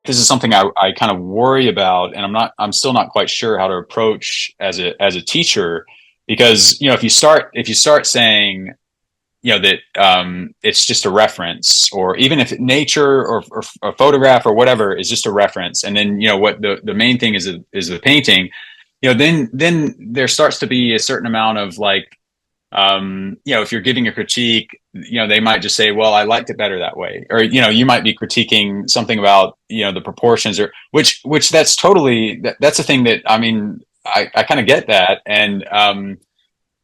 this is something I kind of worry about, and I'm still not quite sure how to approach as a teacher, because if you start saying that it's just a reference, or even if nature or a photograph or whatever is just a reference, and then what the main thing is the painting, then there starts to be a certain amount of like, if you're giving a critique, they might just say, well, I liked it better that way. Or, you might be critiquing something about, the proportions, or which that's totally, that's a thing that, I mean, I kind of get that. And,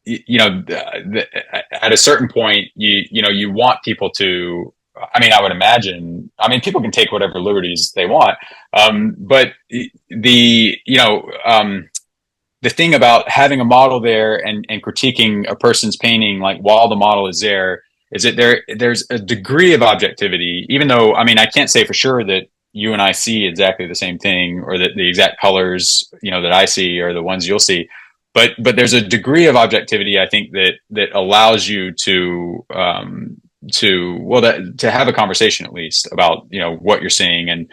at a certain point, you want people to, I mean, I would imagine, I mean, people can take whatever liberties they want. But the thing about having a model there and critiquing a person's painting, like while the model is there, is that there's a degree of objectivity, even though, I mean, I can't say for sure that you and I see exactly the same thing, or that the exact colors, that I see are the ones you'll see. But there's a degree of objectivity, I think, that allows you to to have a conversation at least about, what you're seeing, and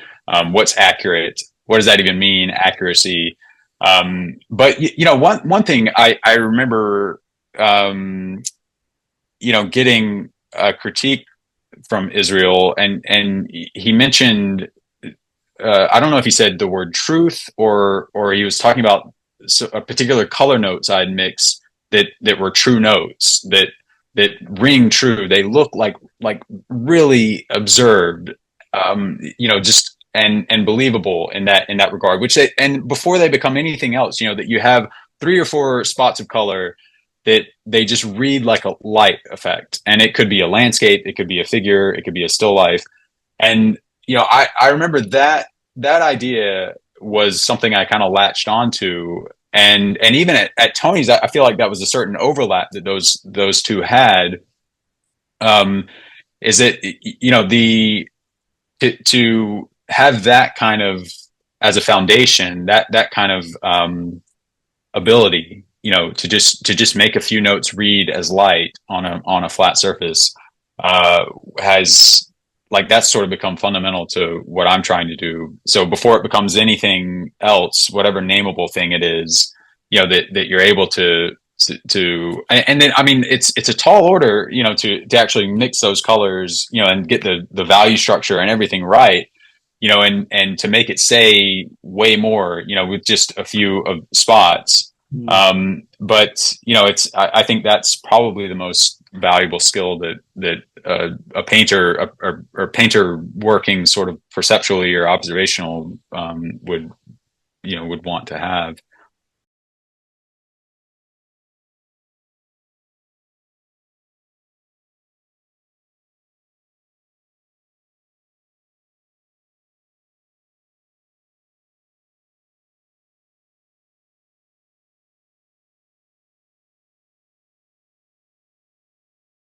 what's accurate. What does that even mean, accuracy? But one thing I remember, getting a critique from Israel, and he mentioned, I don't know if he said the word truth, or he was talking about a particular color notes I'd mixed that were true notes, that ring true. They look like really observed, just and believable in that regard, and before they become anything else, that you have 3 or 4 spots of color that they just read like a light effect, and it could be a landscape, it could be a figure, it could be a still life. And I remember that idea was something I kind of latched onto, and even at Tony's, I feel like that was a certain overlap that those two had. Is it the to have that kind of as a foundation, that kind of ability, to just make a few notes read as light on a flat surface, has, like, that's sort of become fundamental to what I'm trying to do. So before it becomes anything else, whatever nameable thing it is, that you're able to and then, I mean, it's a tall order, to actually mix those colors, and get the value structure and everything right, and to make it say way more, with just a few of spots. But I think that's probably the most valuable skill that a painter, or painter working sort of perceptually or observational, would want to have.